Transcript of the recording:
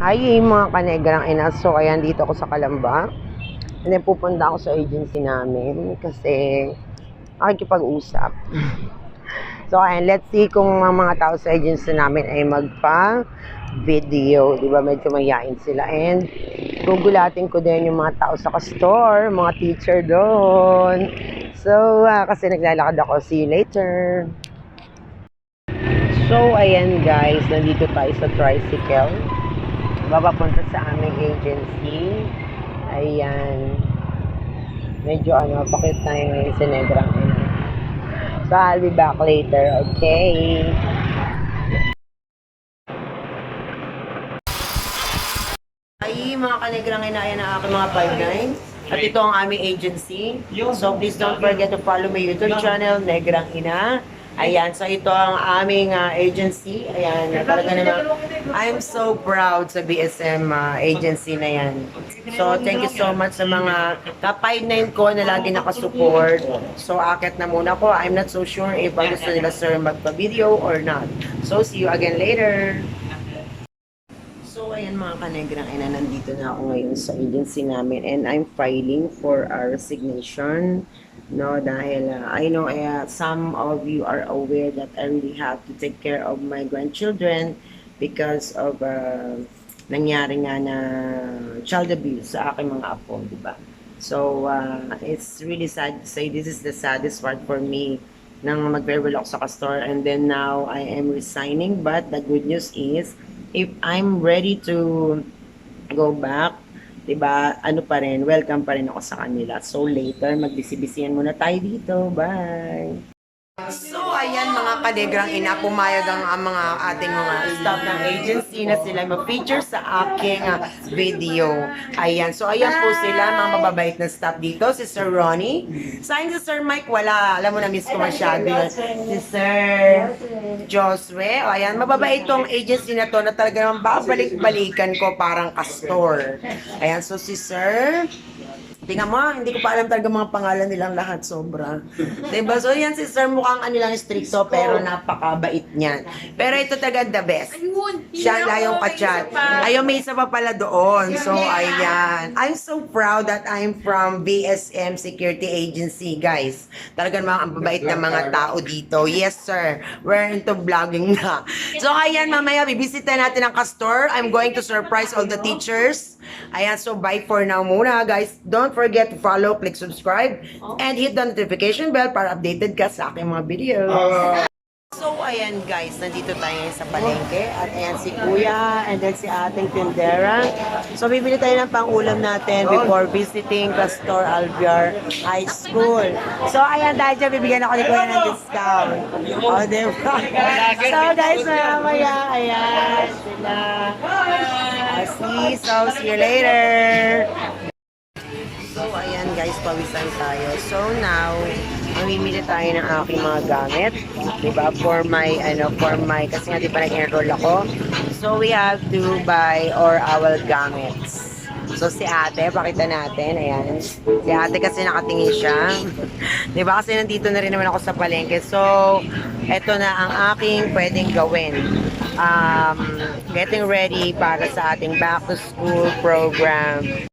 Hi mga kanegrang ina. So ayan, dito ako sa Kalamba. And then pupunta ako sa agency namin kasi makikipag-usap. So ayan, let's see kung ang mga tao sa agency namin ay magpa-video. Diba, medyo mayain sila. And gugulatin ko din yung mga tao sa store, mga teacher doon. So kasi naglalakad ako. See you later. So ayan guys, nandito tayo sa tricycle. Papunta sa aming agency. Ayan. Medyo pakit tayo ngayon sa Negrang Ina. So, I'll be back later, okay? Ay, mga kanegrang ina, ayan ang aking mga 5'9". At ito ang aming agency. So, please don't forget to follow my YouTube channel, Negrang Ina. Ayan, so ito ang aming agency. Ayan, talaga naman, I'm so proud sa BSM agency na yan. So, thank you so much sa mga ka-5'9 ko na lagi nakasupport. So, akit na muna ko. I'm not so sure if gusto nila sir magpa-video or not. So, see you again later. So, ayan mga kanegrang ina, nandito na ako ngayon sa agency namin and I'm filing for our resignation. No, dahil I know some of you are aware that I really have to take care of my grandchildren because of nangyari nga na child abuse sa aking mga apo, di ba? So, it's really sad to say this is the saddest part for me nang mag-farewell ako sa Castor, and then now I am resigning, but the good news is if I'm ready to go back, diba, ano pa rin, welcome pa rin ako sa kanila. So later, magbisibisihan muna tayo dito. Bye! So, ayan mga kanegrang ina, pumayag ang mga ating mga staff ng agency na sila mag-feature sa aking video. Ayan, so ayan po sila, mga mababait na staff dito. Si Sir Ronnie. Sa akin si Sir Mike, wala. Alam mo na, miss ko masyado yun. Si Sir Josue. O, ayan, mababait tong agency na to na talaga naman babalik-balikan ko parang Castor. Ayan, so si Sir... Tingnan mo, hindi ko pa alam talaga mga pangalan nilang lahat, sobra. Diba? So yan si Sir, mukhang nilang stricto, pero napakabait niyan. Pero ito talaga the best. Siya layong ka-chat. Ayun, may isa pa pala doon. So ayan. I'm so proud that I'm from BSM Security Agency, guys. Talaga naman ang babait na mga tao dito. Yes, sir. We're into vlogging na. So ayan, mamaya, bibisita natin ang Castor. I'm going to surprise all the teachers. Ayan, so bye for now muna, guys. Don't forget to follow, click subscribe, and hit the notification bell para updated ka sa aking mga video. So, ayan guys, nandito tayo sa palengke. At ayan si Kuya, and then si ating tindera. So, bibili tayo ng pang-ulam natin before visiting Castor Alvear High School. So, ayan, dahil dyan, bibigyan ako ni Kuya ng discount. O, diba? So, guys, mamaya, ayan, sila. See you later. So, ayan guys, pawisan tayo. So, now, mamimili tayo ng aking mga gamit. Diba? For my, kasi nga diba nag-enroll ako. So, we have to buy our gamits. So, si ate, pakita natin. Ayan. Si ate kasi nakatingin siya. Diba? Kasi nandito na rin naman ako sa palengke. So, eto na ang aking pwedeng gawin. Getting ready para sa ating back to school program.